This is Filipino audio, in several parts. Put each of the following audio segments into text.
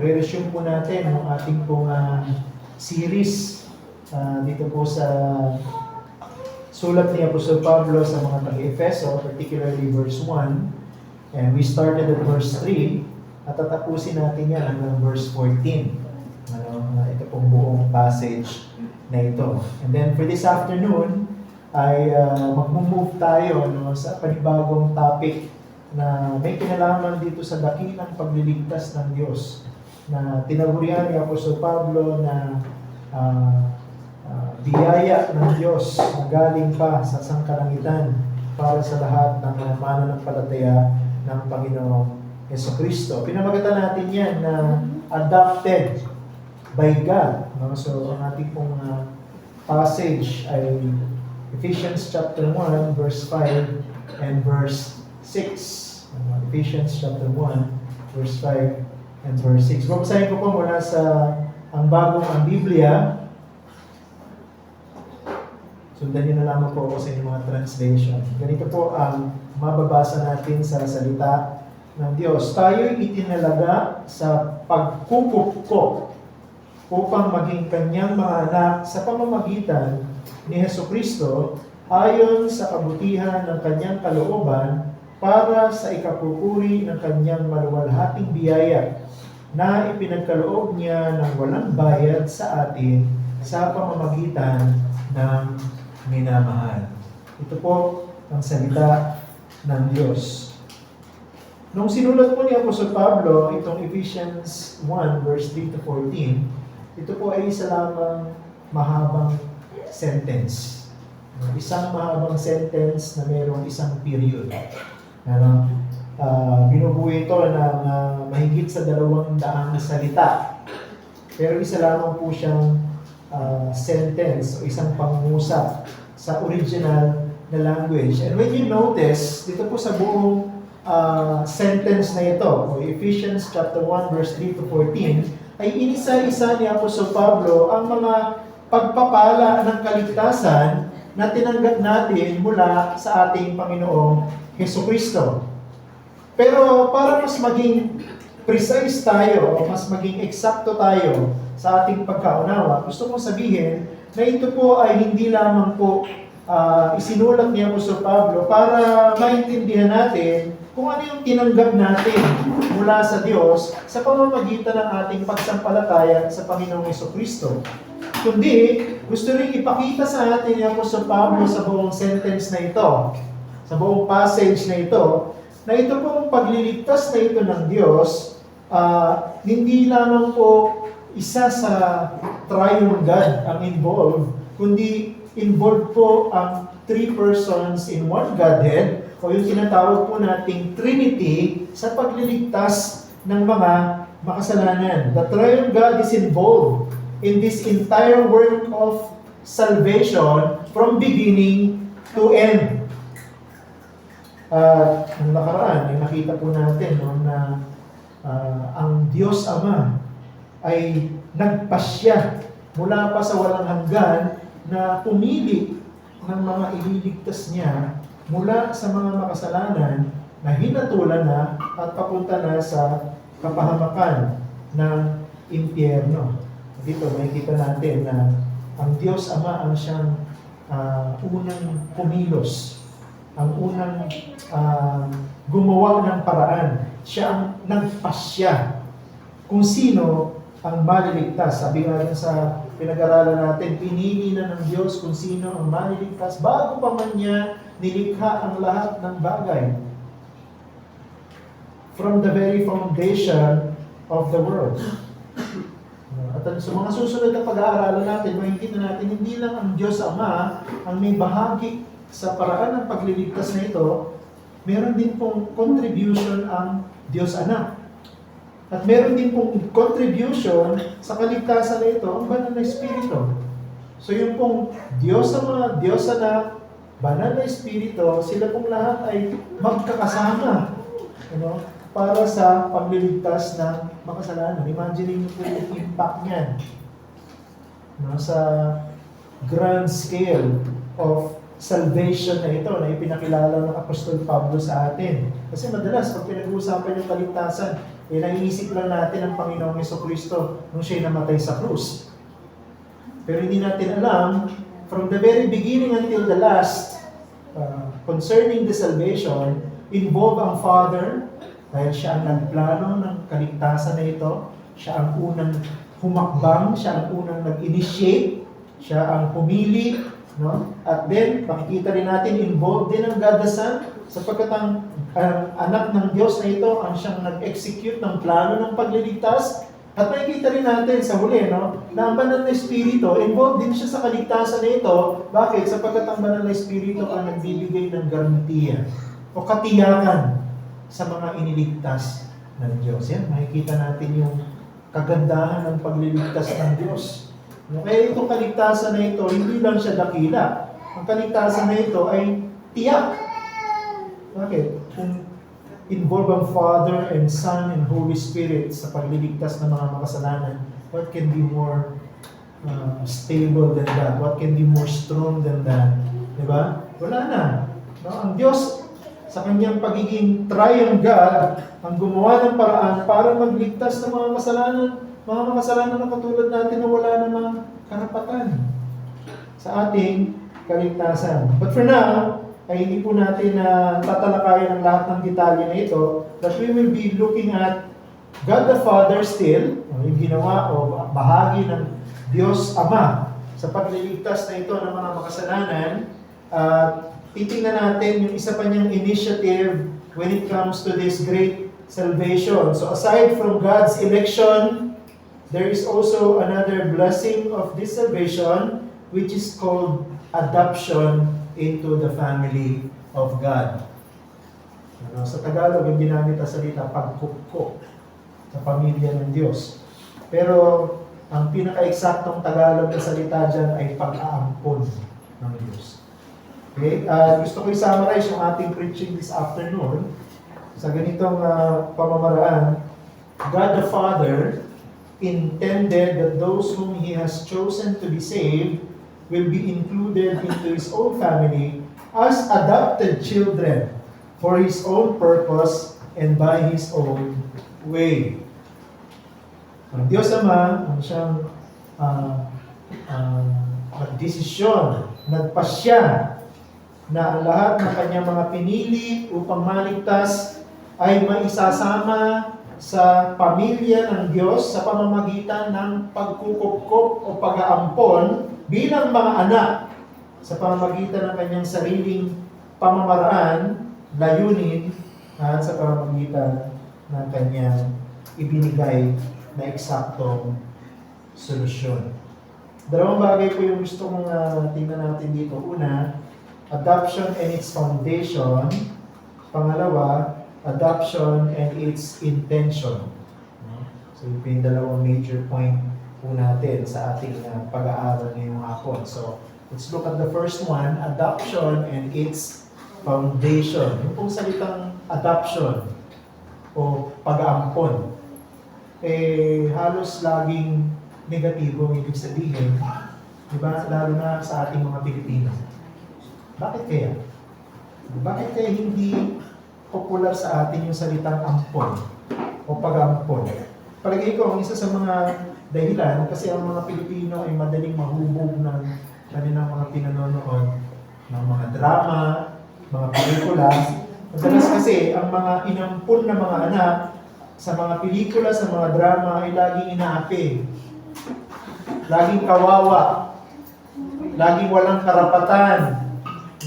re-resume po natin ang ating pong series dito po sa sulat ni Apostol Pablo sa mga taga-Efeso, particularly verse 1. And we started at verse 3 at tatapusin natin yan hanggang verse 14. Ito pong buong passage na ito. And then for this afternoon, ay mag-move tayo sa panibagong topic na may kinalaman dito sa dakilang pagliligtas ng Diyos na tinagurian ni Apostol Pablo na biyaya ng Diyos na galing pa sa sangkalangitan para sa lahat ng mga mananampalataya ng Panginoong Jesucristo. Pinamagatan natin yan na adopted by God. So ang ating pong passage ay Ephesians chapter 1 verse 5 and verse 6. Ephesians chapter 1 verse 5 and verse 6. Babasahin ko po mula sa ang Biblia. Sundan niyo na lamang po ako sa inyong mga translation. Ganito po ang mababasa natin sa salita ng Diyos. Tayo'y itinalaga sa pagkukupkop upang maging kanyang mga anak sa pamamagitan ni Jesucristo ayon sa kabutihan ng kanyang kalooban para sa ikapupuri ng kanyang maluwalhating biyaya na ipinagkaloob niya ng walang bayad sa atin sa pamamagitan ng minamahal. Ito po ang salita ng Diyos. Nung sinulat po ni Apostol Pablo itong Ephesians 1 verse 3 to 14, ito po ay isa lamang mahabang sentence. Isang mahabang sentence na mayroong isang period. Binubuo ito ng mahigit sa 200 salita. Pero isa lamang po siyang sentence o isang pangungusap sa original na language. And when you notice, dito po sa buong sentence na ito, o Ephesians chapter 1 verse 3 to 14, ay inisa-isa ni Apostol Pablo ang mga pagpapala ng kaligtasan na tinanggap natin mula sa ating Panginoong Jesucristo. Pero para mas maging precise tayo, o mas maging eksakto tayo sa ating pagkaunawa, gusto kong sabihin na ito po ay hindi lamang po isinulat ni Apostol Pablo para maintindihan natin kung ano yung tinanggap natin mula sa Diyos sa pamamagitan ng ating pagsampalataya sa Panginoong Jesucristo. Kundi, gusto rin ipakita sa atin ni Apostol Pablo sa buong sentence na ito, sa buong passage na ito pong pagliligtas na ito ng Diyos, hindi lamang po isa sa triune God ang involved, kundi involved po ang three persons in one Godhead, o yung tinatawag po nating Trinity sa pagliligtas ng mga makasalanan. The triune God is involved in this entire work of salvation from beginning to end. Nung nakaraan, ay nakita po natin na ang Diyos Ama ay nagpasya mula pa sa walang hanggan na pumili ng mga ililigtas niya mula sa mga makasalanan na hinatulan na at papunta na sa kapahamakan ng impyerno. Dito makikita natin na ang Diyos Ama ang siyang unang kumilos, ang unang gumawa ng paraan. Siya ang nagpasya kung sino ang maliligtas. Sabi nga sa pinag-aralan natin, pinili na ng Diyos kung sino ang maliligtas bago pa man niya nilikha ang lahat ng bagay. From the very foundation of the world. At sa mga susunod na pag-aaralan natin, makikita natin, hindi lang ang Diyos Ama ang may bahagi sa paraan ng pagliligtas na ito, meron din pong contribution ang Diyos Anak. At meron din pong contribution sa kaligtasan na ito ang Banal na Espiritu. So yung pong Diyos Ama, Diyos Anak, Banal na Espiritu, sila pong lahat ay magkakasama para sa pagliligtas ng makasalanan. Imagine niyo po yung impact niyan sa grand scale of salvation na ito na ipinakilala ng Apostol Pablo sa atin. Kasi madalas, pag pinag-uusapan yung kaligtasan, naiisip lang natin ang Panginoong Jesucristo nung siya'y namatay sa krus. Pero hindi natin alam, from the very beginning until the last, concerning the salvation, involve ang Father, dahil siya ang nagplano ng kaligtasan na ito, siya ang unang humakbang, siya ang unang nag-initiate, siya ang pumili, no? At then, makikita rin natin, involved din ang God the Son, sapagkat ang anak ng Diyos na ito, ang siyang nag-execute ng plano ng pagliligtas. At makikita rin natin sa huli, no, na ang banal na Espiritu, involved din siya sa kaligtasan na ito. Bakit? Sapagkat ang banal na Espiritu ang nagbibigay ng garantiya o katiyakan sa mga iniligtas ng Diyos. Yan, makikita natin yung kagandahan ng pagliligtas ng Diyos. Kaya itong kaligtasan na ito, hindi lang siya dakila. Ang kaligtasan na ito ay tiyak. Bakit? Kung involve ang Father and Son and Holy Spirit sa pagliligtas ng mga makasalanan, what can be more stable than that? What can be more strong than that? Diba? Wala na. No? Ang Diyos, sa kanyang pagiging triune God, ang gumawa ng paraan para magligtas ng mga makasalanan na katulad natin na wala namang karapatan sa ating kaligtasan. But for now, ay hindi po natin tatalakayan ang lahat ng detalye na ito, but we will be looking at God the Father still, yung ginawa o bahagi ng Diyos Ama sa pagliligtas na ito ng mga makasalanan. Titingnan natin yung isa pa niyang initiative when it comes to this great salvation. So aside from God's election, there is also another blessing of this salvation, which is called adoption into the family of God. Sa Tagalog, yung ginamit na salita, pagkupko sa pamilya ng Diyos. Pero ang pinaka-eksaktong Tagalog na salita dyan ay pag-aampon ng Diyos. Okay? Gusto ko i-summarize yung ating preaching this afternoon sa ganitong pamamaraan. God the Father intended that those whom He has chosen to be saved will be included into His own family as adopted children for His own purpose and by His own way. Ang Diyos Ama, ang siyang nagdesisyon, nagpasya na ang lahat ng kanyang mga pinili upang maligtas ay maisasama sa pamilya ng Diyos sa pamamagitan ng pagkukupkop o pag-aampon bilang mga anak sa pamamagitan ng kanyang sariling pamamaraan, layunin, at sa pamamagitan ng kanyang ibinigay na eksaktong solusyon. Dalawang bagay po yung gusto kong tingnan natin dito. Una, adoption and its foundation. Pangalawa, adoption and its intention. So, yung dalawang major point po natin sa ating pag-aaral ngayong hapon. So, let's look at the first one, adoption and its foundation. Yung pong salitang adoption o pag-aampon, halos laging negatibo ang ibig sabihin, diba? Lalo na sa ating mga Pilipino. Bakit kaya? Bakit kaya hindi popular sa atin yung salitang ampon o pag-aampon? Palagay ko, ang isa sa mga dahilan, kasi ang mga Pilipino ay madaling mahubog ng kanilang mga pinanonood ng mga drama, mga pelikula. Madalas kasi, ang mga inampun na mga anak sa mga pelikula, sa mga drama, ay laging inaapi. Laging kawawa. Laging walang karapatan.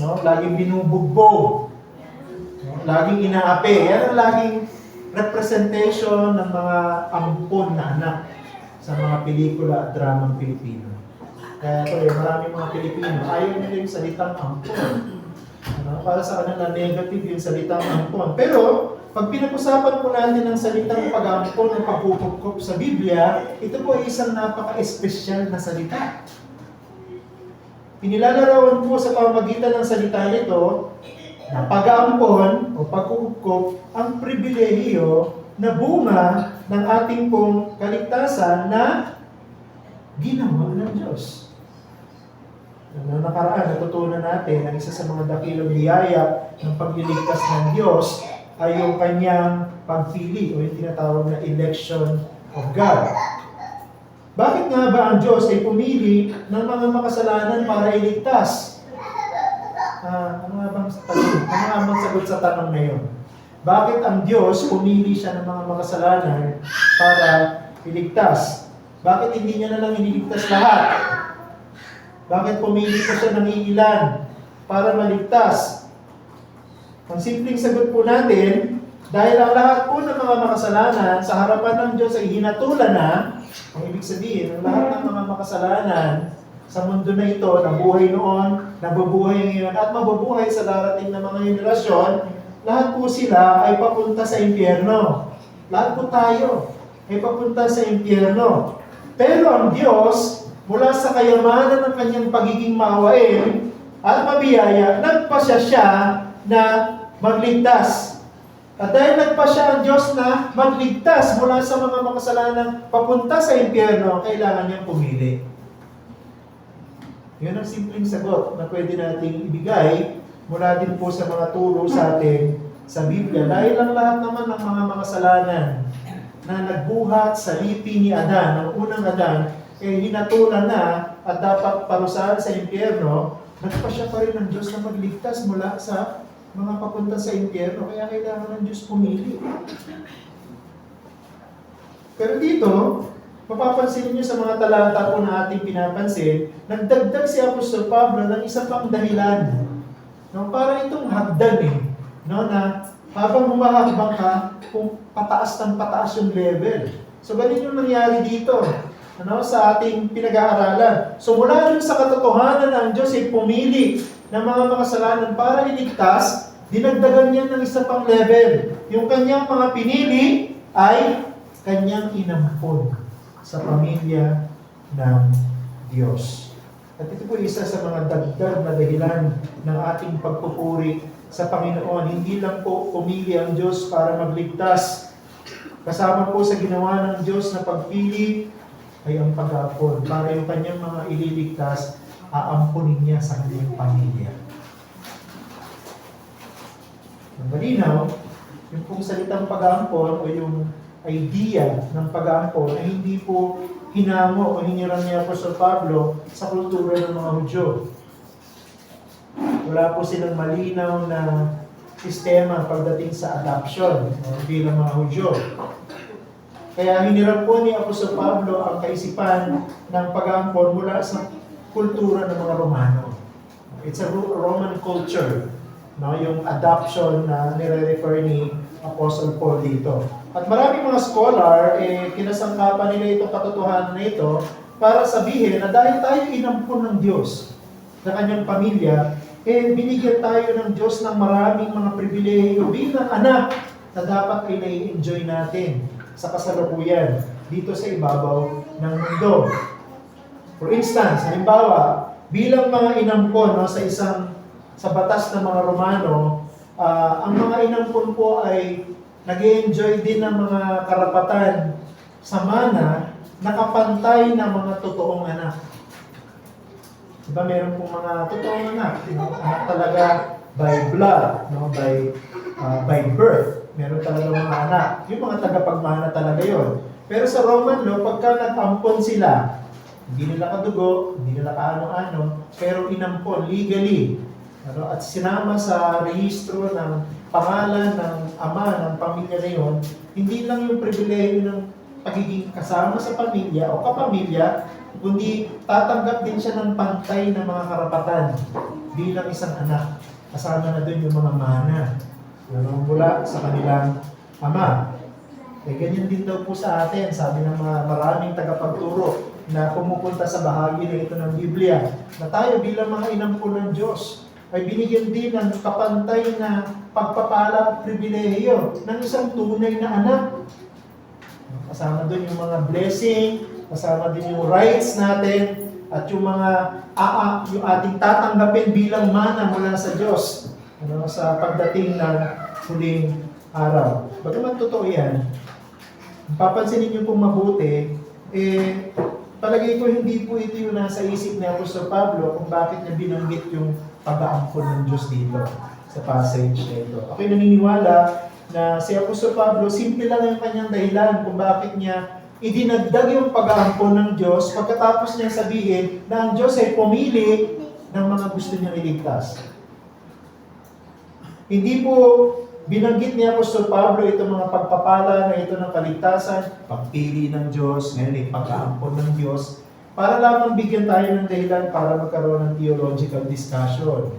No? Laging binubugbog. No? Laging inaapi. Yan ang laging representation ng mga ampun na anak sa mga pelikula at dramang Pilipino. Kaya ito, maraming mga Pilipino, ayaw nila yung salitang ampun. Para sa kanila negative yung salitang ampun. Pero, pag pinag-usapan po natin ang salitang pag-aampon o pagkukupkop sa Biblia, ito po ay isang napaka-espesyal na salita. Inilalarawan po sa pamamagitan ng salita nito na pag-aampon o pagkukupkop ang pribilehiyo na bunga ng ating pong kaligtasan na ginawa ng Diyos. Noong nakaraan, natutunan natin ang isa sa mga dakilang biyaya ng pagliligtas ng Diyos ay yung kanyang pagpili o yung tinatawag na election of God. Bakit nga ba ang Diyos ay pumili ng mga makasalanan para iligtas? Ano nga bang tanong? Ano nga bang sagot sa tanong na yun? Bakit ang Diyos pumili siya ng mga makasalanan para iligtas? Bakit hindi niya na lang iniligtas lahat? Bakit pumili ko siya ng iilan para maligtas? Ang simpleng sagot po natin, dahil ang lahat po ng mga makasalanan sa harapan ng Diyos ay hinatulan na, ang ibig sabihin, ang lahat ng mga makasalanan sa mundo na ito, nabuhay noon, nabubuhay ngayon, at mabubuhay sa darating na mga henerasyon, lahat po sila ay papunta sa impyerno. Lahat po tayo ay papunta sa impyerno. Pero ang Diyos, mula sa kayamanan ng kanyang pagiging maawain at mabiyaya, nagpasya siya na magligtas. At dahil nagpasya ang Diyos na magligtas mula sa mga makasalanan papunta sa impyerno, kailangan niyang pumili. Yun ang simpleng sagot na pwede nating ibigay mula din po sa mga turo sa atin sa Biblia. Dahil ang lahat naman ng mga makasalanan na nagbuhat sa lipi ni Adan, ng unang Adan, hinatulan na at dapat parusahan sa impyerno, nagpasya pa rin ng Diyos na magligtas mula sa mga papunta sa impyerno. Kaya kailangan ng Diyos pumili. Pero dito, mapapansin niyo sa mga talata po na ating pinapansin, nagdagdag si Apostol Pablo ng isa pang dahilan. No, para itong hagdan na habang humahakbang ka, kung pataas ng pataas yung level. So, ganun yung nangyari dito sa ating pinag-aaralan. So, mula rin sa katotohanan na ang Diyos ay pumili ng mga makasalanan para iligtas, dinagdagan niya ng isa pang level. Yung kanyang mga pinili ay kanyang inampon sa pamilya ng Diyos. At ito po isa sa mga dagdag na dahilan ng ating pagpupuri sa Panginoon. Hindi lang po pumili ang Diyos para magligtas. Kasama po sa ginawa ng Diyos na pagpili ay ang pag-aapon. Para yung kanyang mga ililigtas, aampunin niya sa kanyang pamilya. Ang malinaw, yung pong salitang pag-aampon o yung idea ng pag-aampon ay hindi po hinamo o hiniram ni Apostol Pablo sa kultura ng mga Hudyo. Wala po silang malinaw na sistema pagdating sa adoption bilang mga Hudyo. Kaya hiniram po ni Apostol Pablo ang kaisipan ng pag-aampon mula sa kultura ng mga Romano. It's a Roman culture, yung adoption na nire-refer ni Apostle Paul dito. At maraming mga scholar, kinasangkapan nila itong katotohanan na ito para sabihin na dahil tayo inampun ng Diyos sa kanyang pamilya, binigyan tayo ng Diyos ng maraming mga pribilehiyo bilang anak na dapat ay nai-enjoy natin sa kasalukuyan dito sa ibabaw ng mundo. For instance, halimbawa, bilang mga inampon sa batas ng mga Romano, ang mga inampon po ay nag-enjoy din ng mga karapatan sa mana nakapantay ng mga totoong anak. Diba meron pong mga totoong anak, anak talaga by blood, by birth. Meron talaga mga anak. Yung mga tagapagmana talaga yon. Pero sa Roman law, pagka nag-ampon sila, hindi nila kadugo, hindi nila kaano-ano, pero inampon legally. At sinama sa rehistro ng pangalan ng ama ng pamilya na yun, hindi lang yung pribilehiyo ng pagiging kasama sa pamilya o kapamilya, kundi tatanggap din siya ng pantay na mga karapatan bilang isang anak. Kasama na doon yung mga mana mula sa kanilang ama. Ganyan din daw po sa atin, sabi ng mga maraming tagapagturo na pumupunta sa bahagi na ito ng Biblia, na tayo bilang mga inampun ng Diyos ay binigyan din ng kapantay na pagpapala at pribilehiyo ng isang tunay na anak. Kasama doon yung mga blessing, kasama din yung rights natin, at yung mga yung ating tatanggapin bilang mana mula sa Diyos sa pagdating ng huling araw. Bagaman totoo yan, papansinin niyo pong mabuti, palagay ko hindi po ito yung nasa isip ni Apostol Pablo kung bakit niya binanggit yung pag-aampon ng Diyos dito sa passage na ito. Ako'y naniniwala na si Apostol Pablo, simple lang yung kanyang dahilan kung bakit niya idinagdag yung pag-aampon ng Diyos pagkatapos niya sabihin na ang Diyos ay pumili ng mga gusto niyang iligtas. Hindi po binanggit ni Apostol Pablo itong mga pagpapala na ito ng kaligtasan, pagpili ng Diyos, ngayon ay pag-aampon ng Diyos, para lamang bigyan tayo ng dahilan para magkaroon ng theological discussion.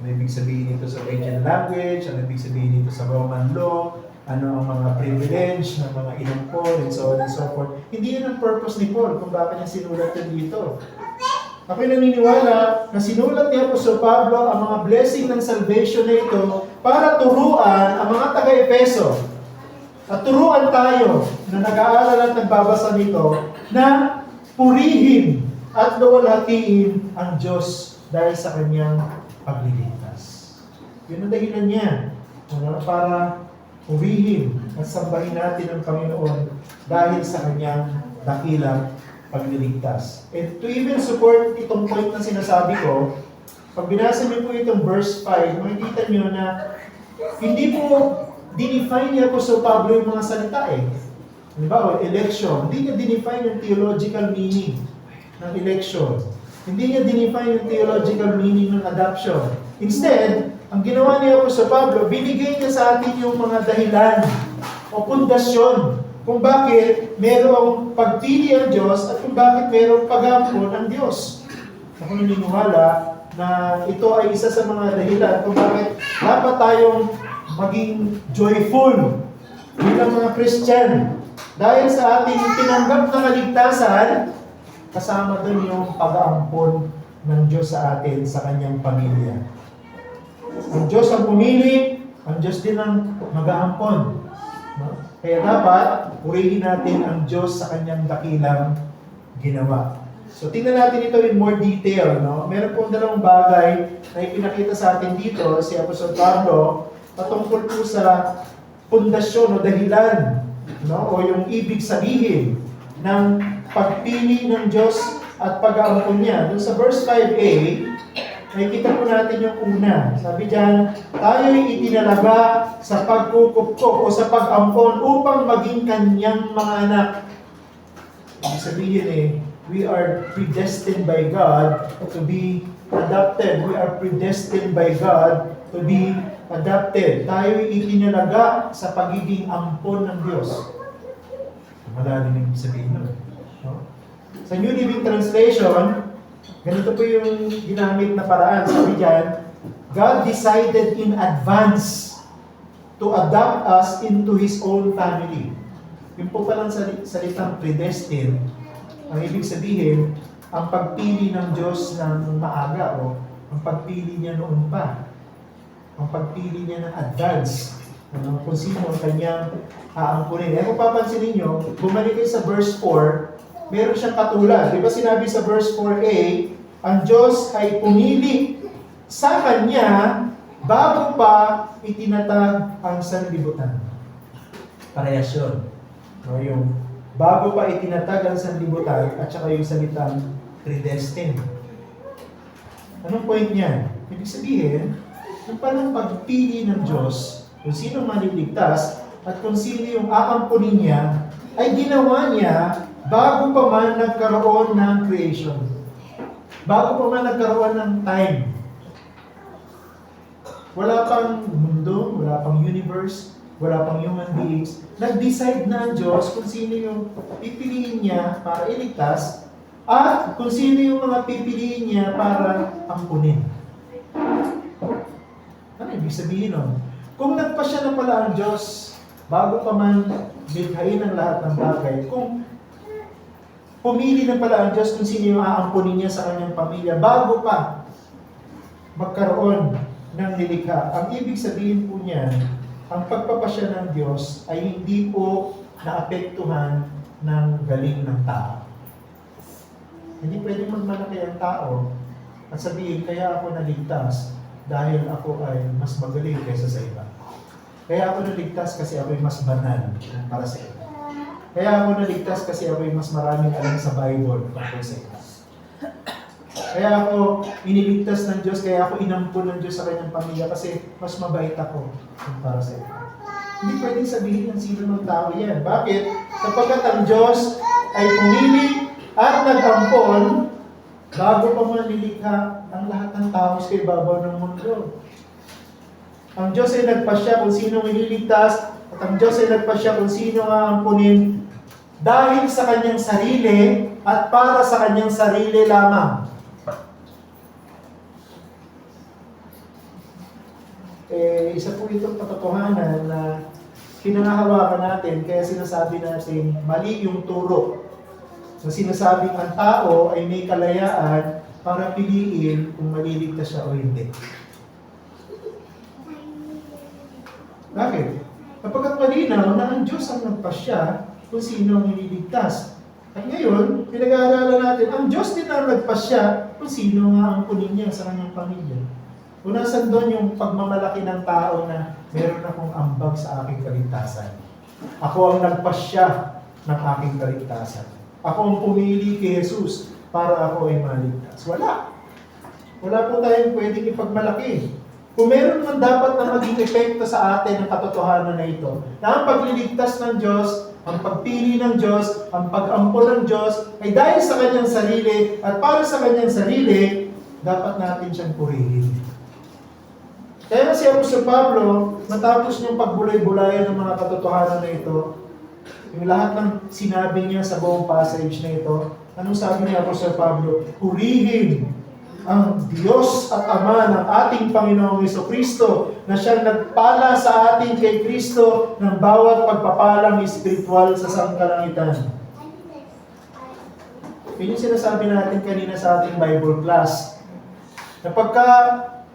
Ano ibig sabihin nito sa original language, ano ibig sabihin nito sa Roman law, ano ang mga privilege ng mga inampon, and so on and so forth. Hindi yun ang purpose ni Paul kung bakit niya sinulat yun dito. Ako'y naniniwala na sinulat ni Apostol Pablo ang mga blessing ng salvation na ito para turuan ang mga taga-Efeso at turuan tayo na nag-aaral at nagbabasa nito na purihin at luwalhatiin ang Diyos dahil sa kanyang pagliligtas. Yun ang dahilan niya para purihin at sambahin natin ang Panginoon dahil sa kanyang dakilang pagliligtas. And to even support itong point na sinasabi ko, pag binasa niyo po itong verse 5, makikita niyo na hindi po dinefine ni Apostol Pablo yung mga salita eh. Halimbawa, election. Hindi niya dinefine yung theological meaning ng election. Hindi niya dinefine yung theological meaning ng adoption. Instead, ang ginawa ni Apostol Pablo, binigay niya sa atin yung mga dahilan o pundasyon kung bakit merong pagpili ang Diyos at kung bakit merong pag-aampon ang Diyos. Ako naniniwala na ito ay isa sa mga dahilan kung bakit dapat tayong maging joyful bilang mga Christian. Dahil sa ating tinanggap na kaligtasan, kasama doon yung pag-aampon ng Diyos sa atin, sa kanyang pamilya. Ang Diyos ang pumili, ang Diyos din ang mag-aampon. Kaya dapat, purihin natin ang Diyos sa kanyang dakilang ginawa. So, tingnan natin ito in more detail. No? Meron pong dalawang bagay na ipinakita sa atin dito, si Apostol Pablo, patungkol po sa pundasyon o dahilan, no? O yung ibig sabihin ng pagpili ng Diyos at pag-aampon niya. Doon sa verse 5a, nakikita po natin yung una. Sabi diyan, tayo'y itinalaga sa pagkukupkop o sa pag-ampon upang maging kanyang mga anak. Ibig sabihin we are predestined by God to be adopted. We are predestined by God to be adopted. Tayo'y itinalaga sa pagiging ampon ng Diyos. Malalim yung sabihin nun. No? Sa New Living Translation, ganito po yung ginamit na paraan. Sabi diyan, God decided in advance to adopt us into His own family. Yung po palang salitang predestined, ang ibig sabihin, ang pagpili ng Diyos ng maaga o ang pagpili niya noon pa. Ang pagpili niya ng advance. Kung sino ang kanyang aangkunin. Kung papansin ninyo, bumalik kayo sa verse 4, meron siyang katulad. Di ba sinabi sa verse 4a, ang Diyos ay pumili sa Kanya bago pa itinatag ang sanlibutan. Parehas yun. No, yung bago pa itinatag ang sanlibutan at saka yung salitang predestined. Anong point niya? Ibig sabihin, yung palang pagpili ng Diyos, kung sino maliligtas at kung sino yung aampunin niya, ay ginawa niya bago pa man nagkaroon ng creation. Bago pa man nagkaroon ng time. Wala pang mundo, wala pang universe, wala pang human beings. Nag-decide na ang Diyos kung sino yung pipiliin niya para iligtas at kung sino yung mga pipiliin niya para ampunin. Ano ibig sabihin nun? Kung nagpasya na pala ang Diyos bago pa man likhain ang lahat ng bagay, kung pumili na pala ang Diyos kung sino yung aampunin niya sa kanyang pamilya bago pa magkaroon ng nilikha. Ang ibig sabihin po niya, ang pagpapasya ng Diyos ay hindi po naapektuhan ng galing ng tao. Hindi pwedeng magmalaki ang tao at sabihin, kaya ako naligtas dahil ako ay mas magaling kaysa sa iba. Kaya ako naligtas kasi ako ay mas banal para sa iba. Kaya ako naligtas kasi ako'y mas maraming alam sa Bible tungkol sa iyo. Kaya ako iniligtas ng Diyos, kaya ako inampun ng Diyos sa kanyang pamilya kasi mas mabait ako kumpara sa iyo. Hindi pwedeng sabihin ng sino ng tao yan. Bakit? Sapagkat ang Diyos ay pumili at nag-ampon bago pa manilikha ang lahat ng tao sa ibabaw ng mundo. Ang Diyos ay nagpasya kung sino ililigtas at ang Diyos ay nagpasya kung sino ang ampunin dahil sa kanyang sarili at para sa kanyang sarili lamang. Isa po itong katotohanan na pinangahawakan natin, kaya sinasabi natin mali yung turo. Na sinasabing ang tao ay may kalayaan para piliin kung maliligtas siya o hindi. Bakit? Kapagkat malinaw na ang Diyos ang nagpasya kung sino ang ililigtas. At ngayon, pinag-aaralan natin, ang Diyos din ang nagpasya kung sino nga ang kunin niya sa kanyang pamilya. Kung nasan doon yung pagmamalaki ng tao na meron akong ambag sa aking kaligtasan. Ako ang nagpasya ng aking kaligtasan. Ako ang pumili kay Jesus para ako ay maligtas. Wala. Wala po tayong pwedeng ipagmalaki. Kung meron man dapat na maging epekto sa atin ang katotohanan na ito, na ang pagliligtas ng Diyos, ang pagpili ng Diyos, ang pag-ampon ng Diyos, ay dahil sa kanyang sarili at para sa kanyang sarili, dapat natin siyang purihin. Kaya si Apostol Pablo, matapos niyang pagbulay-bulayan ng mga katotohanan na ito, yung lahat ng sinabi niya sa buong passage na ito, anong sabi ni Apostol Pablo? Purihin ang Diyos at Ama ng ating Panginoong Jesucristo na siyang nagpala sa atin kay Kristo ng bawat pagpapalang espiritual sa sangkalangitan. Yun yung sinasabi natin kanina sa ating Bible class. Na pagka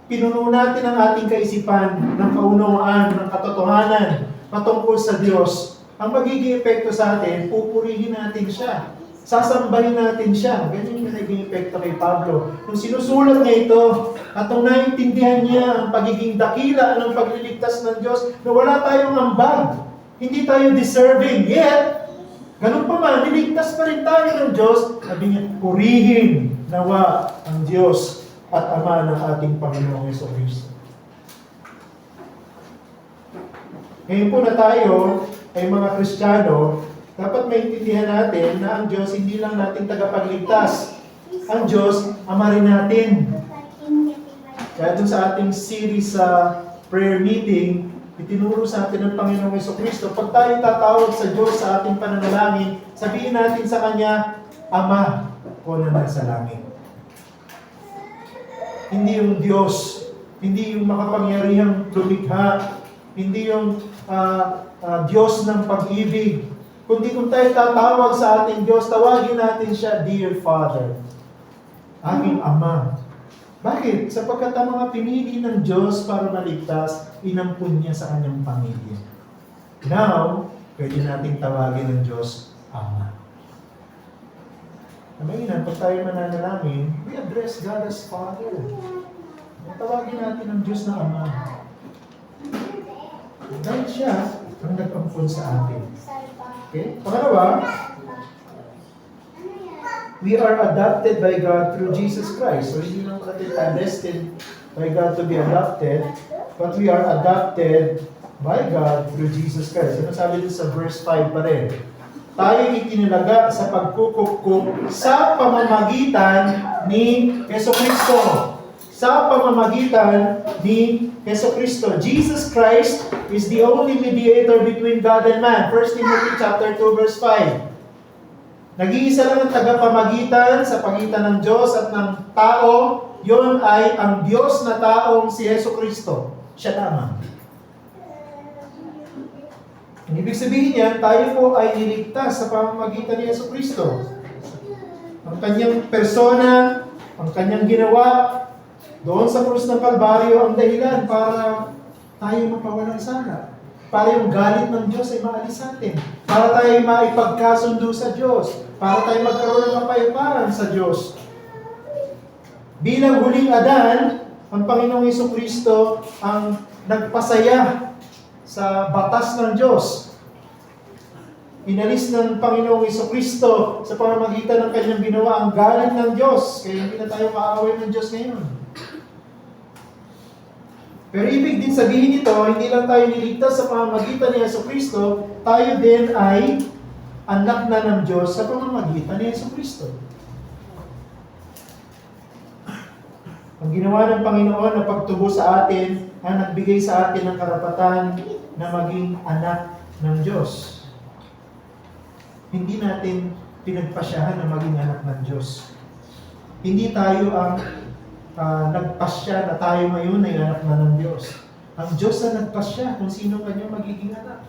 pinuno natin ang ating kaisipan ng kaunawaan, ng katotohanan patungkol sa Diyos, ang magiging epekto sa atin, pupurihin natin siya. Sasambahin natin siya. Ganyan yung naging epekto kay Pablo. Nung sinusulat niya ito, at nung naintindihan niya ang pagiging dakila ng pagliligtas ng Diyos, na wala tayong ambag, hindi tayo deserving, yet, ganun pa man, niligtas pa rin tayo ng Diyos, sabi niya, purihin nawa ang Diyos at Ama ng ating Panginoong Jesucristo. Ngayon po na tayo ay mga Kristiyano, dapat maintindihan natin na ang Diyos hindi lang natin tagapagligtas. Ang Diyos, Ama rin natin. Kaya dun sa ating series sa prayer meeting, itinuro sa atin ng Panginoong Jesucristo, pag tayo tatawag sa Diyos sa ating pananalangin, sabihin natin sa Kanya, Ama ko na nasa langit. Hindi yung Diyos, hindi yung makapangyarihang lumikha, hindi yung Diyos ng pag-ibig. Kundi kung tayo tatawag sa ating Diyos, tawagin natin siya, Dear Father, aking Ama. Bakit? Sapagkat ang mga pinili ng Diyos para maligtas, inampun niya sa kanyang pamilya. Now, pwede nating tawagin ng Diyos, Ama. Namayinan, pag tayo mananalangin, we address God as Father. Tawagin natin ang Diyos na Ama. Dahil siya ang nag-ampun sa atin. Okay? Pangalawa, we are adopted by God through Jesus Christ. So, hindi lang natin destined by God to be adopted, but we are adopted by God through Jesus Christ. Ano sabi dito sa verse 5 pa rin? Tayo itinalaga sa pagkukup sa pamamagitan ni Jesucristo. Sa pamamagitan ni Jesucristo. Jesus Christ is the only mediator between God and man. 1 Timothy chapter 2 verse 5. Nag-iisa lang ang tagapamagitan sa pagitan ng Diyos at ng tao. Yun ay ang Diyos na taong si Jesucristo. Siya lamang. Ang ibig sabihin niyan, tayo po ay niligtas sa pamamagitan ni Jesucristo. Ang kanyang persona, ang kanyang ginawa, doon sa krus ng Kalbaryo ang dahilan para tayo mapawalang sala. Para yung galit ng Diyos ay maalis sa atin. Para tayo maipagkasundo sa Diyos. Para tayo magkaroon ng kapayapaan sa Diyos. Bilang huling Adan, ang Panginoong Jesucristo ang nagpasaya sa batas ng Diyos. Inalis ng Panginoong Jesucristo sa pamamagitan ng kanyang ginawa ang galit ng Diyos. Kaya hindi na tayo kaaway ng Diyos ngayon. Pero ibig din sabihin nito, hindi lang tayo niligtas sa pamamagitan ni Jesucristo, tayo din ay anak na ng Diyos sa pamamagitan ni Jesucristo. Ang ginawa ng Panginoon na pagtubo sa atin, ang nagbigay sa atin ng karapatan na maging anak ng Diyos. Hindi natin pinagpasyahan na maging anak ng Diyos. Hindi tayo ang nagpasya na tayo ngayon ay anak na ng Diyos. Ang Diyos na nagpasya kung sino kanya magiging anak.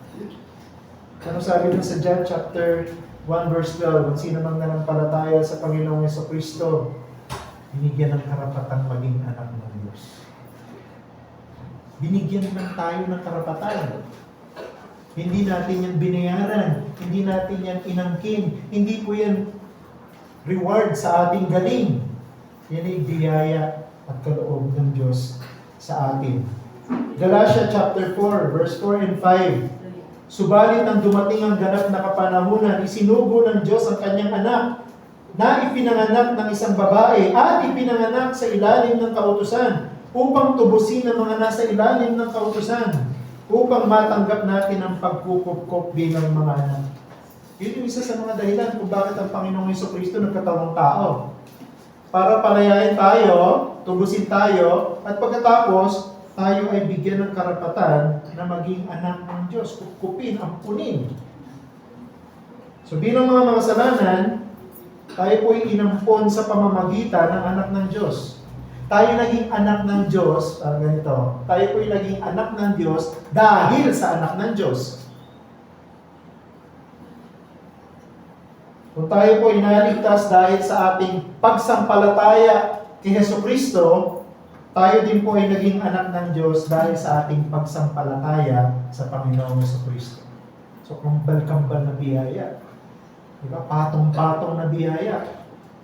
Ano sabi dun sa John chapter 1 verse 12, kung sino mang nanampalataya sa Panginoong Jesucristo, binigyan ng karapatang maging anak ng Diyos. Binigyan lang tayo ng karapatan. Hindi natin yan binayaran. Hindi natin yan inangkin. Hindi po yan reward sa ating galing. Yan ay biyaya at kaloob ng Diyos sa atin. Galatia chapter 4, verse 4 and 5. Subalit nang dumating ang ganap na kapanahunan, isinugo ng Diyos ang kanyang anak na ipinanganak ng isang babae at ipinanganak sa ilalim ng kautusan upang tubusin ang mga nasa ilalim ng kautusan upang matanggap natin ang pagkukupkop bilang mga anak. Yun yung isa sa mga dahilan kung bakit ang Panginoong Jesucristo nagkatawang tao. Para palayain tayo, tubusin tayo, at pagkatapos, tayo ay bigyan ng karapatan na maging anak ng Diyos, kupkupin, ampunin. So bilang mga makasalanan, tayo po ay inampon sa pamamagitan ng anak ng Diyos. Tayo naging anak ng Diyos, ganito, tayo po ay naging anak ng Diyos dahil sa anak ng Diyos. Kung tayo po inaligtas dahil sa ating pagsampalataya kay Jesucristo, tayo din po ay naging anak ng Diyos dahil sa ating pagsampalataya sa Panginoong Jesucristo. So, kambal-kambal na biyaya. Diba? Patong-patong na biyaya.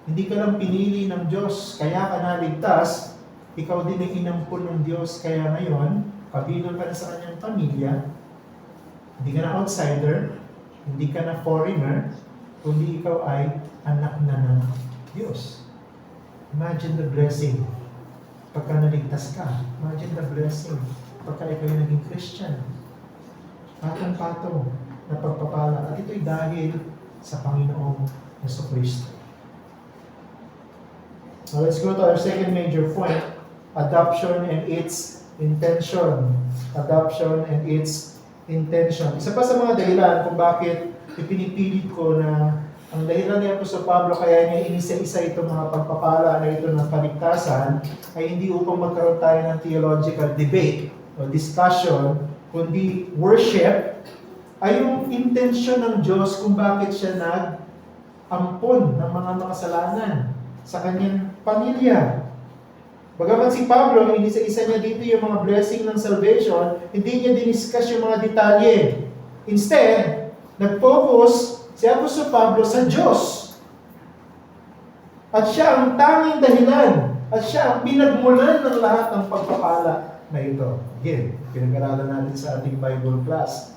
Hindi ka lang pinili ng Diyos, kaya ka naligtas, ikaw din ay inampun ng Diyos, kaya ngayon, kabilang ka na sa kanyang pamilya, hindi ka na outsider, hindi ka na foreigner, kundi ikaw ay anak na ng Diyos. Imagine the blessing pagka naligtas ka. Imagine the blessing pagka ikaw ay naging Christian. Patong-patong na pagpapala. At ito'y dahil sa Panginoong Jesucristo. Now let's go to our second major point, adoption and its intention. Adoption and its intention. Isa pa sa mga dahilan kung bakit ipinipilit ko na ang dahilan ni Apostol Pablo kaya niya inisa-isa itong mga pagpapala na ito ng paligtasan ay hindi upang magkaroon tayo ng theological debate o discussion, kundi worship ay yung intensyon ng Diyos kung bakit siya nag-ampon ng mga makasalanan sa kanyang pamilya. Bagaman si Pablo, inisa-isa niya dito yung mga blessing ng salvation, hindi niya diniscuss yung mga detalye. Instead, nag-focus si Apostol Pablo sa Diyos. At siya ang tanging dahilan. At siya ang pinagmulan ng lahat ng pagpapala na ito. Again, pinag-aralan natin sa ating Bible class.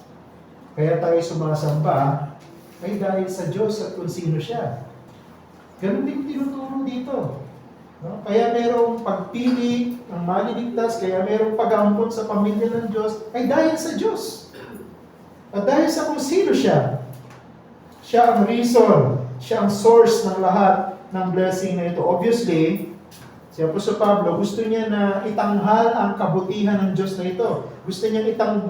Kaya tayo sumasamba ay dahil sa Diyos at kung sino siya. Ganun din tinuturo dito. No? Kaya merong pagpili ng maliligtas, kaya merong pag-aampon sa pamilya ng Diyos, ay dahil sa Diyos. At dahil sa kung sino siya. Siya ang reason, siya ang source ng lahat ng blessing na ito. Obviously, si Apostol Pablo, gusto niya na itanghal ang kabutihan ng Diyos na ito. Gusto niya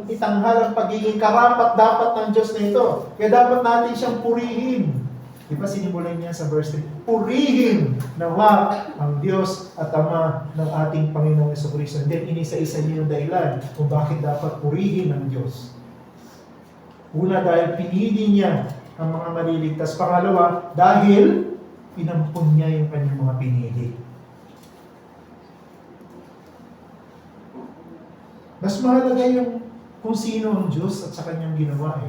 itanghal ang pagiging karapat-dapat ng Diyos na ito. Kaya dapat natin siyang purihin. Diba sinimulan niya sa verse 3, purihin nawa ang Diyos at Ama ng ating Panginoong Jesucristo. And then inisa-isa niya yung dahilan kung bakit dapat purihin ng Diyos. Una, dahil pinili niya ang mga maliligtas. Pangalawa, dahil inampun niya yung kanyang mga pinili. Mas mahalaga yung kung sino ang Diyos at sa kanyang ginawa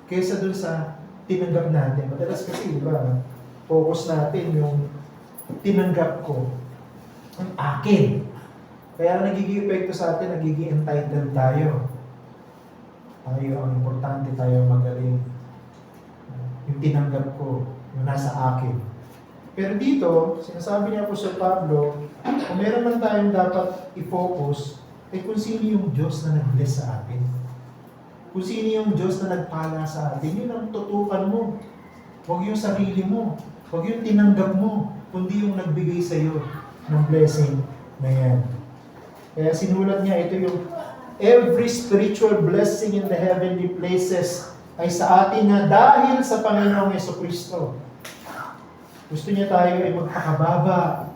kaysa dun sa tinanggap natin. Madalas kasi, diba, focus natin yung tinanggap ko, ang akin. Kaya nagiging epekto sa atin, nagiging entitled tayo. Tayo ang importante, tayo magaling. yung tinanggap ko, yung nasa akin. Pero dito, sinasabi niya po Sir Pablo, kung meron man tayong dapat i-focus, ay kung sino yung Diyos na nag-bless sa atin. Kung sino yung Diyos na nagpala sa atin, yun ang tutukan mo. Huwag yung sarili mo. Huwag yung tinanggap mo, kundi yung nagbigay sa iyo ng blessing na yan. Kaya sinulat niya, ito yung every spiritual blessing in the heavenly places ay sa atin na dahil sa Panginoong Jesucristo. Gusto niya tayo ay magpakababa.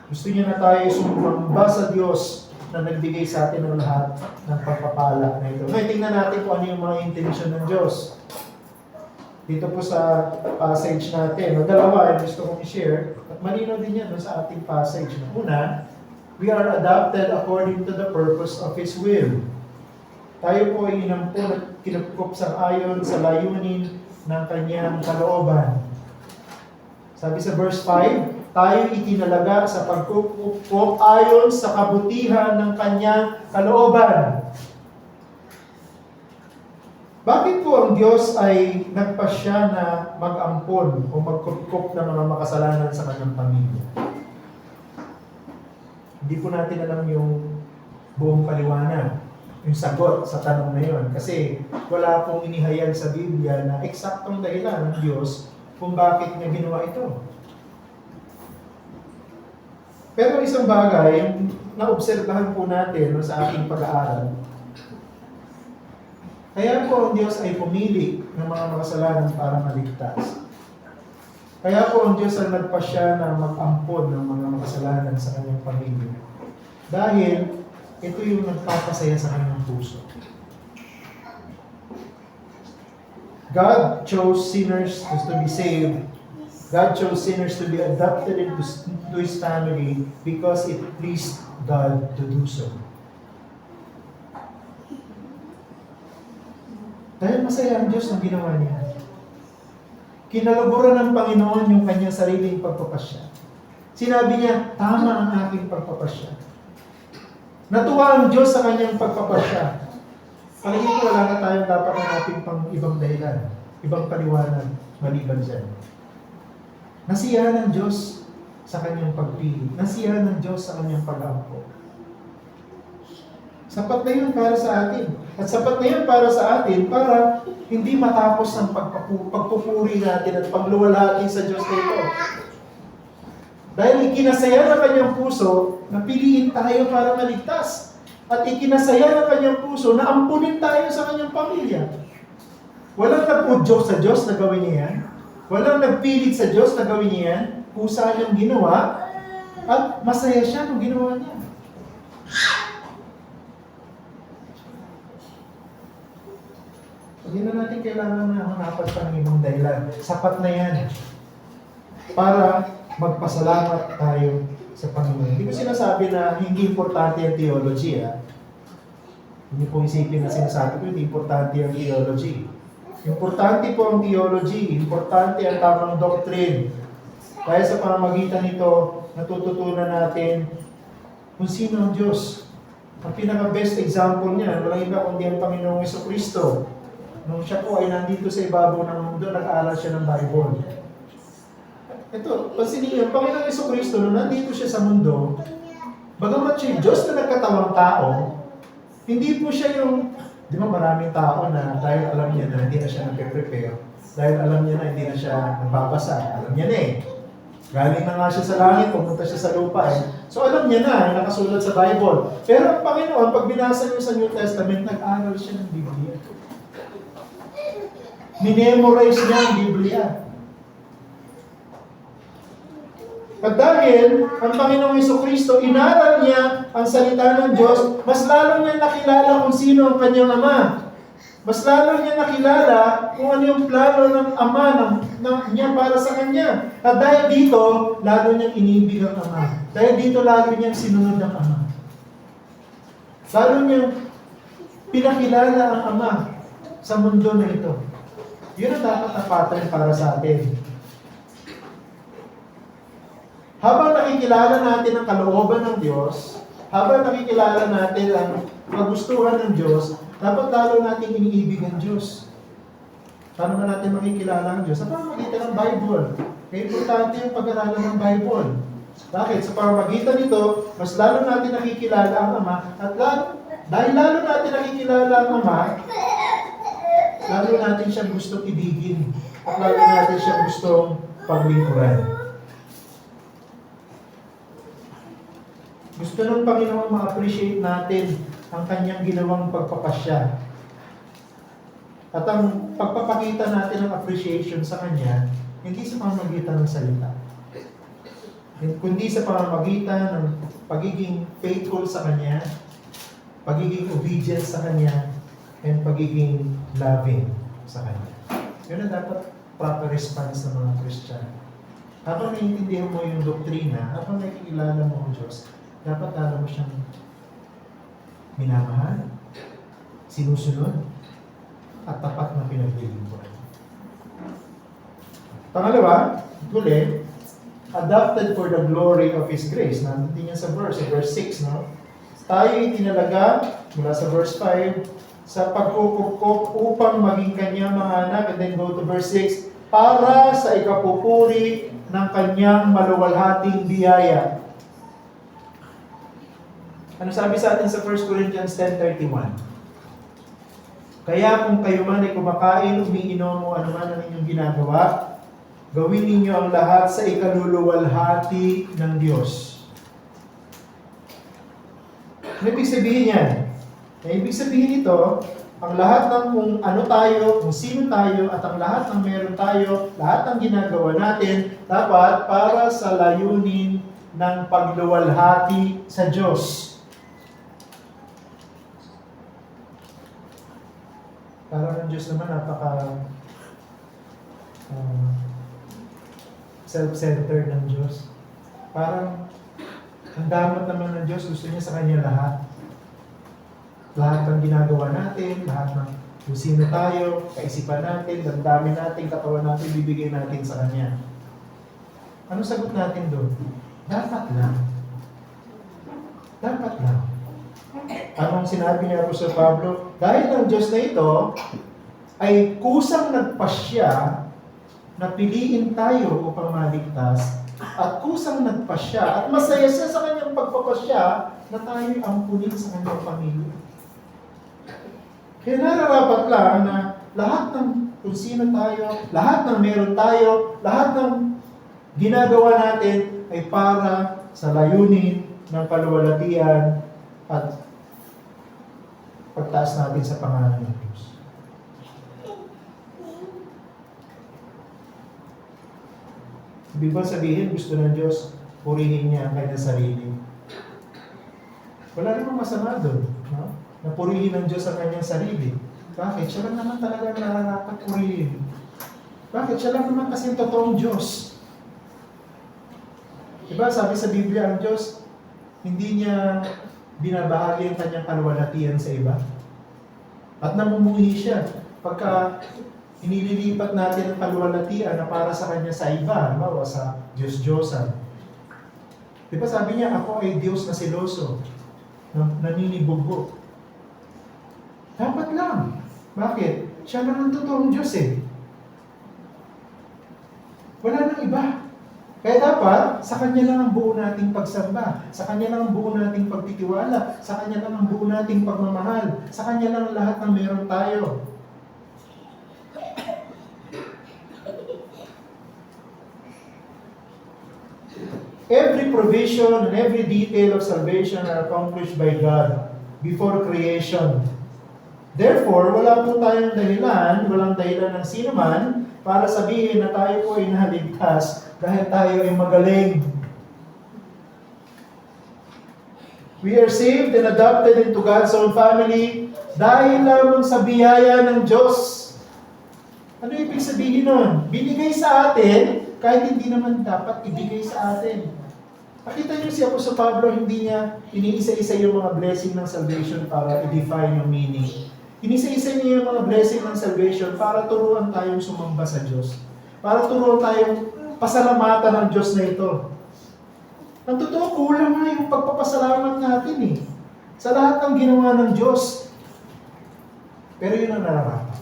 Gusto niya na tayo sumamba sa Diyos na nagbigay sa atin ng lahat ng pagpapala na ito. Ngayon, tingnan natin kung ano yung mga intention ng Diyos. Dito po sa passage natin, dalawa yung gusto kong i-share, at malinaw din yan sa ating passage. Una, we are adopted according to the purpose of His will. Tayo po ay inampun at kinupkup sang ayon sa layunin ng Kanyang kalooban. Sabi sa verse 5, tayo itinalaga sa pagkukup ayon sa kabutihan ng Kanyang kalooban. Bakit po ang Diyos ay nagpasya na mag-ampon o magkup ng mga makasalanan sa Kanyang pamilya? Hindi po natin alam yung buong paliwanag, yung sagot sa tanong na yun. Kasi wala pong inihayag sa Biblia na eksaktong dahilan ng Diyos kung bakit niya ginawa ito. Pero isang bagay, naobserbahan po natin sa ating pag-aaral, kaya po ang Diyos ay pumili ng mga makasalanan para maligtas. Kaya po ang Diyos ay nagpasya na mag-ampon ng mga makasalanan sa kanyang pamilya. Dahil ito yung nagpapasaya sa kanyang puso. God chose sinners to be saved. God chose sinners to be adopted into His family because it pleased God to do so. Dahil masaya ang Diyos ng ginawa niya. Kinalaburan ng Panginoon yung kanyang sariling pagpapasya. Sinabi niya, tama ang aking pagpapasya. Natuwa ang Diyos sa kanyang pagpapasya. Palagay ko wala na tayong dapat hanapin pang ibang dahilan, ibang paliwanag, maliban dyan. Nasiyahan ng Diyos sa kanyang pagpili. Nasiyahan ng Diyos sa kanyang pag-aampo. Sapat na yun para sa atin. At sapat na yun para sa atin para hindi matapos ang pagpupuri natin at pagluwalhati sa Diyos na ito. Dahil ikinasaya ng kanyang puso na piliin tayo para maligtas. At ikinasaya ng kanyang puso na ampunin tayo sa kanyang pamilya. Walang nag-udyok sa Diyos na gawin niya yan. Walang nagpilit sa Diyos na gawin niya yan. Kusa niyang ginawa at masaya siya nung ginawa niya. Hindi na natin kailangan na hanapan pa ng ibang dahilan. Sapat na yan para magpasalamat tayo sa Panginoon. Hindi ko sinasabi na hindi importante ang theology. Hindi po isipin na sinasabi ko, hindi importante ang theology. Importante po ang theology. Importante ang tamang doctrine. Kaya sa pamamagitan nito, natututunan natin kung sino ang Diyos. Ang pinaka-best example niya, walang iba kundi ang Panginoong Jesucristo. Nung siya po ay nandito sa ibabaw ng mundo, nag-aaral siya ng Bible. Ito, pansinin niyo, ang Panginoong Jesucristo, nung nandito siya sa mundo, bagamat siya Diyos na nagkatawang tao, hindi po siya yung, di ba maraming tao na dahil alam niya na hindi na siya nagpe-prepare, dahil alam niya na hindi na siya nagbabasa, alam niya na eh. Galing na nga siya sa langit, pumunta siya sa lupa eh. So alam niya na, nakasulat sa Bible. Pero ang Panginoon, pag binasa niyo sa New Testament, nag-aral siya ng Biblia. Minemorize niya ang Biblia. At dahil ang Panginoong Jesucristo, inaral niya ang salita ng Diyos, mas lalo niya nakilala kung sino ang kanyang Ama. Mas lalo niya nakilala kung ano yung plano ng Ama niya para sa kanya. At dahil dito, lalo niyang inibig ang Ama. Dahil dito, lalo niyang sinunod ang Ama. Lalo niyang pinakilala ang Ama sa mundo na ito. Yun ang dapat na pattern para sa atin. Habang nakikilala natin ang kalooban ng Diyos, habang nakikilala natin ang kagustuhan ng Diyos, dapat lalo natin iniibig ang Diyos. Paano ba natin makikilala ang Diyos? Sa pamamagitan ng Bible. Kaya importante yung pag-aralan ng Bible. Bakit? Sa pamamagitan nito, mas lalo natin nakikilala ang Ama, at dahil lalo natin nakikilala ang Ama, lalo natin siyang gustong ibigin, at lalo natin siyang gustong paglingkuran. Gusto ng Panginoon ma-appreciate natin ang kanyang ginawang pagpapasya. At ang pagpapakita natin ng appreciation sa Kanya, hindi sa pamamagitan ng salita, kundi sa pamamagitan ng pagiging faithful sa Kanya, pagiging obedient sa Kanya, and pagiging loving sa Kanya. Yun ang dapat proper response ng mga Christian. Habang naiintindihan mo yung doktrina, habang nakikilala mo ang Diyos, dapat alam mo siyang minamahal, sinusunod, at tapat na pinaglilingkuran. Pangalawa, huli, adopted for the glory of His grace. Nandito niya sa verse 6, no? Tayo itinalaga, mula sa verse 5, sa pagkukupkop upang maging kanyang mga anak, and then go to verse 6, para sa ikapupuri ng kanyang maluwalhating biyaya. Ano sabi sa atin sa 1 Corinthians 10:31? Kaya kung kayo man ay kumakain, umiinom o anuman ang inyong ginagawa, gawin ninyo ang lahat sa ikaluluwalhati ng Diyos. Ano ibig sabihin yan? Ibig sabihin ito, ang lahat ng kung ano tayo, kung sino tayo, at ang lahat ng meron tayo, lahat ng ginagawa natin, dapat para sa layunin ng pagluwalhati sa Diyos. Parang ang Diyos naman self-centered ng Diyos. Parang ang damat naman ng Diyos, gusto niya sa Kanya lahat. Lahat ng ginagawa natin, lahat ng kung sino tayo, kaisipan natin, damdamin natin, katawan natin, bibigay natin sa Kanya. Ano sagot natin doon? Dapat lang. Dapat lang. Anong sinabi niya po sa Pablo? Dahil ang Diyos na ito ay kusang nagpasya na piliin tayo upang maligtas, at kusang nagpasya at masaya siya sa kanyang pagpapasya na tayo ampunin sa kanyang pamilya. Kaya nararapat lang na lahat ng kung sino tayo, lahat ng meron tayo, lahat ng ginagawa natin ay para sa layunin ng kaluwalhatian at pagtaas natin sa pangalan ng Diyos. Ibig ba sabihin, gusto ng Diyos, purihin niya ang kanyang sarili? Wala namang masama doon, no? Na purihin ng Diyos ang kanyang sarili. Bakit? Siya lang naman talaga nararapat purihin. Bakit? Siya lang naman kasi totoong Diyos. Diba, sabi sa Biblia, ang Diyos, hindi niya binabahagi ang kanyang kaluwalhatian sa iba. At namumuhi siya. Pagka inililipat natin ang kaluwalhatian na para sa kanya sa iba, halimbawa sa Diyos-Diyosan. Diba sabi niya, ako ay Diyos na seloso, naninibugbo. Dapat lang. Bakit? Siya lang ang totoong Diyos eh. Wala nang iba. Kaya dapat, sa Kanya lang ang buo nating pagsamba, sa Kanya lang ang buo nating pagtitiwala, sa Kanya lang ang buo nating pagmamahal, sa Kanya lang lahat ng meron tayo. Every provision and every detail of salvation are accomplished by God before creation. Therefore, wala po tayong dahilan, walang dahilan ng sino man para sabihin na tayo po ay naligtas dahil tayo ay magaling. We are saved and adopted into God's own family dahil lamang sa biyaya ng Diyos. Ano ibig sabihin nun? Binigay sa atin kahit hindi naman dapat ibigay sa atin. Nakita niyo si Apostol Pablo, hindi niya iniisa-isa yung mga blessing ng salvation para i-define yung meaning. Inisa-isa niya yung mga blessing ng salvation para turuan tayong sumamba sa Diyos. Para turuan tayong pasalamatan ng Diyos na ito. Ang totoo, kulang nga yung pagpapasalamat natin eh. Sa lahat ng ginawa ng Diyos. Pero yun ang nararapat.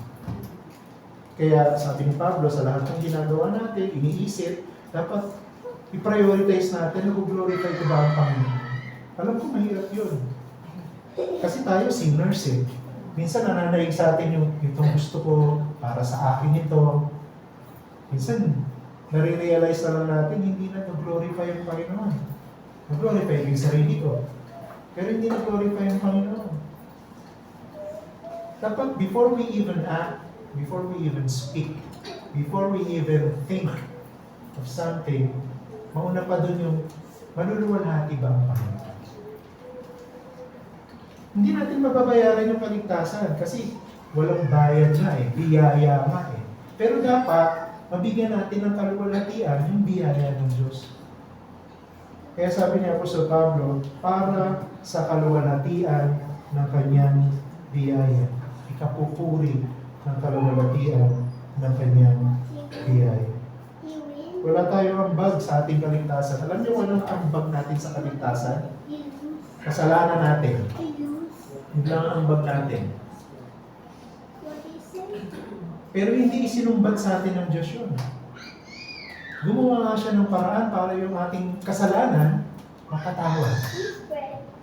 Kaya sabi ni Pablo, sa lahat ng ginagawa natin, iniisip, dapat i-prioritize natin, nag-glorify ko ba ang Panginoon? Alam ko mahirap yun. Kasi tayo sinners eh. Minsan nananaig sa atin yung itong gusto ko, para sa akin ito. Minsan, nare-realize na lang natin, hindi na nag-glorify yung Panginoon. Nag-glorify yung sarili ko. Pero hindi nag-glorify yung Panginoon. Dapat before we even act, before we even speak, before we even think of something, mauna pa dun yung maluluwalhati ba ang Panginoon? Hindi natin mababayaran yung kaligtasan kasi walang bayad na eh, biyaya nga eh. Pero dapat, mabigyan natin ng kaluwalhatian yung biyaya ng Diyos. Kaya sabi ni Apostol Pablo, para sa kaluwalhatian ng kanyang biyaya, ikapupuri ng kaluwalhatian ng kanyang biyaya. Wala tayong ambag sa ating kaligtasan. Alam niyo walang ambag natin sa kaligtasan? Kasalanan natin. Yun lang ang ambag natin. Pero hindi isinumbat sa atin ng Diyos yun. Gumawa nga siya ng paraan para yung ating kasalanan makatawad.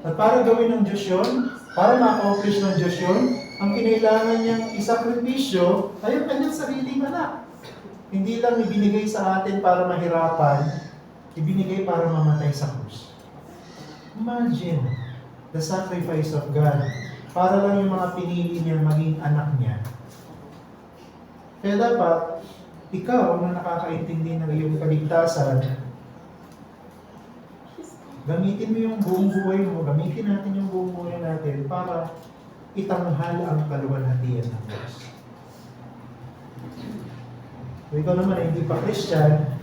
At para gawin ng Diyos yun, para ma-accomplish ng Diyos yun, ang kinailangan niyang isakripisyo ay ang kanyang sariling anak. Hindi lang ibinigay sa atin para mahirapan, ibinigay para mamatay sa krus. Imagine the sacrifice of God para lang yung mga pinili niya maging anak niya. Kaya dapat, ikaw na nakakaintindi ng iyong kaligtasan, gamitin mo yung buong buhay mo, gamitin natin yung buong buhay natin para itanghal ang kaluwalhatian ng Diyos. Kung ikaw naman ay hindi pa Christian,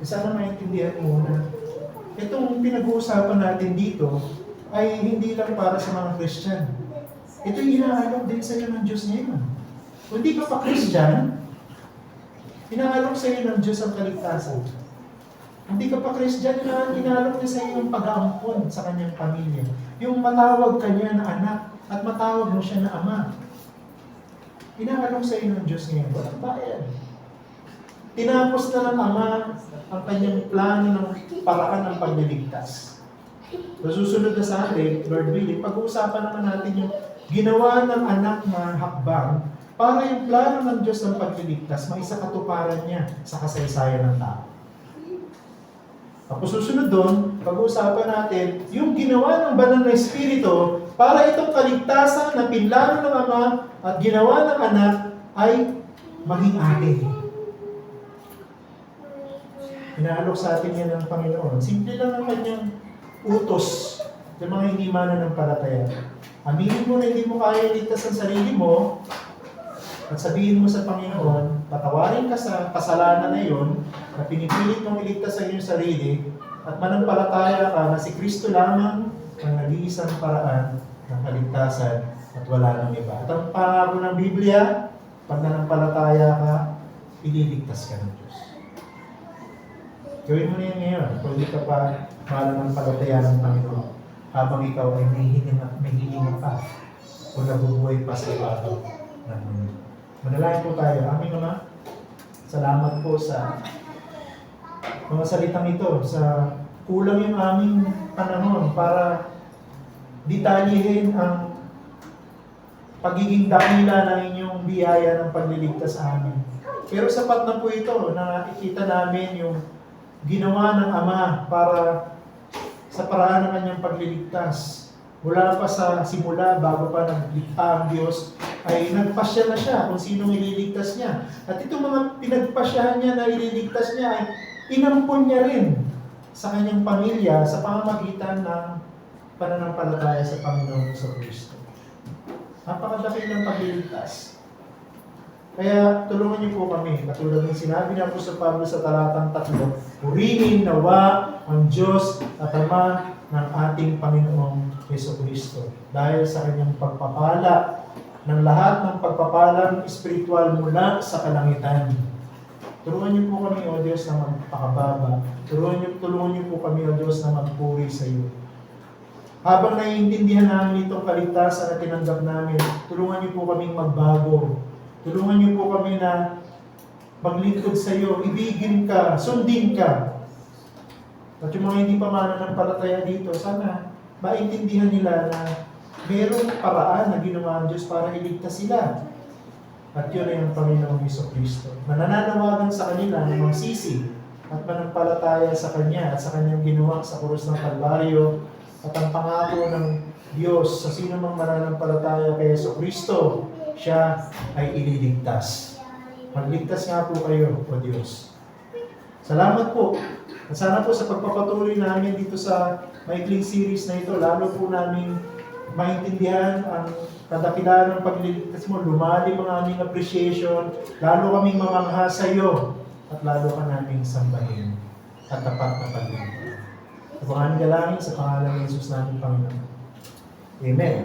sana maintindihan mo na itong pinag-uusapan natin dito ay hindi lang para sa mga Christian. Ito yung inaalok din sa iyo ng Diyos ngayon. Kung hindi ka pa Christian, inaalok sa iyo ng Diyos ang kaligtasan. Hindi ka pa Christian, inaalok niya sa iyo yung pag-aampon sa kanyang pamilya. Yung matawag kanya na anak at matawag mo siya na ama. Inaalok sa iyo ng Diyos ngayon. Walang bayan. Tinapos na ng Ama ang kanyang plano ng paraan ng pagliligtas. So, susunod na sa atin, Lord willing, pag-uusapan naman natin yung ginawa ng anak na hakbang para yung plano ng Diyos ng pagliligtas, maisakatuparan niya sa kasaysayan ng tao. Tapos susunod doon, pag-uusapan natin yung ginawa ng banal na Espiritu para itong kaligtasan na pinlano ng Ama at ginawa ng anak ay maging atin. Inaalok sa atin yan ng Panginoon. Simple lang ang kanyang utos sa mga hindi mananampalataya. Aminin mo na hindi mo kaya iligtas ang sarili mo at sabihin mo sa Panginoon, patawarin ka sa kasalanan na yun na pinipilit mong iligtas ang iyong sarili at manampalataya ka na si Kristo lamang ang nag-iisang paraan ng kaligtasan at wala nang iba. At ang pangako ng Biblia, pag nanampalataya ka, ililigtas ka ng Diyos. Gawin mo na yan ngayon kung hindi ka pa mananampalataya ng Panginoon habang ikaw ay may hihinga pa o nabubuhay pa sa ibabaw ng mundo. Manalangin po tayo. Aming Ama, salamat po sa mga salitang ito, sa kulang yung aming panahon para detalyihin ang pagiging dakila ng inyong biyaya ng pagliligtas sa amin. Pero sapat na po ito na ikita namin yung ginawa ng Ama para sa paraan ng kanyang pagliligtas. Mula pa sa simula, bago pa naglikha ang Diyos, ay nagpasya na siya kung sinong ililigtas niya. At itong mga pinagpasyahan niya na ililigtas niya ay inampon niya rin sa kanyang pamilya sa pamamagitan ng pananampalataya sa Panginoon sa Kristo. Napakadaki ng pagliligtas. Kaya tulungan niyo po kami, katulad ng sinabi niya po sa Pablo sa talatang 3, purihin nawa ang Diyos at Ama ng ating Panginoong Jesucristo dahil sa kanyang pagpapala ng lahat ng pagpapalang espiritual mula sa kalangitan. Tulungan niyo po kami, O Diyos, na magpakababa. Tulungan niyo po kami, O Diyos, na magpuri sa iyo. Habang naiintindihan namin itong kaligtasan na tinanggap namin, tulungan niyo po kaming magbago. Tulungan niyo po kami na maglingkod sa iyo, ibigin ka, sundin ka. At yung mga hindi pa mananampalataya dito, sana maintindihan nila na mayroong paraan na ginawa ang Diyos para iligtas sila. At yun ay ang Panginoong Jesucristo. Manananawagan sa kanila na magsisi at manampalataya sa Kanya at sa Kanyang ginawa sa krus ng Kalbaryo at ang pangako ng Diyos sa sino mang mananampalataya kay Jesucristo, siya ay ililigtas. Magligtas nga po kayo, O Diyos. Salamat po. At sana po sa pagpapatuloy namin dito sa maikling series na ito, lalo po namin maintindihan ang kadakilaan ng pagliligtas mo, lumalim ang aming appreciation, lalo kaming mamangha sa iyo, at lalo ka naming sambahin at tapat na paglingkod. Abangan galangin sa pangalan ng Jesus namin, Panginoon. Amen.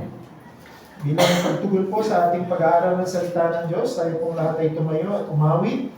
Bilang pagtugol po sa ating pag-aaral ng salita ng Diyos, tayo pong lahat ay tumayo at umawit.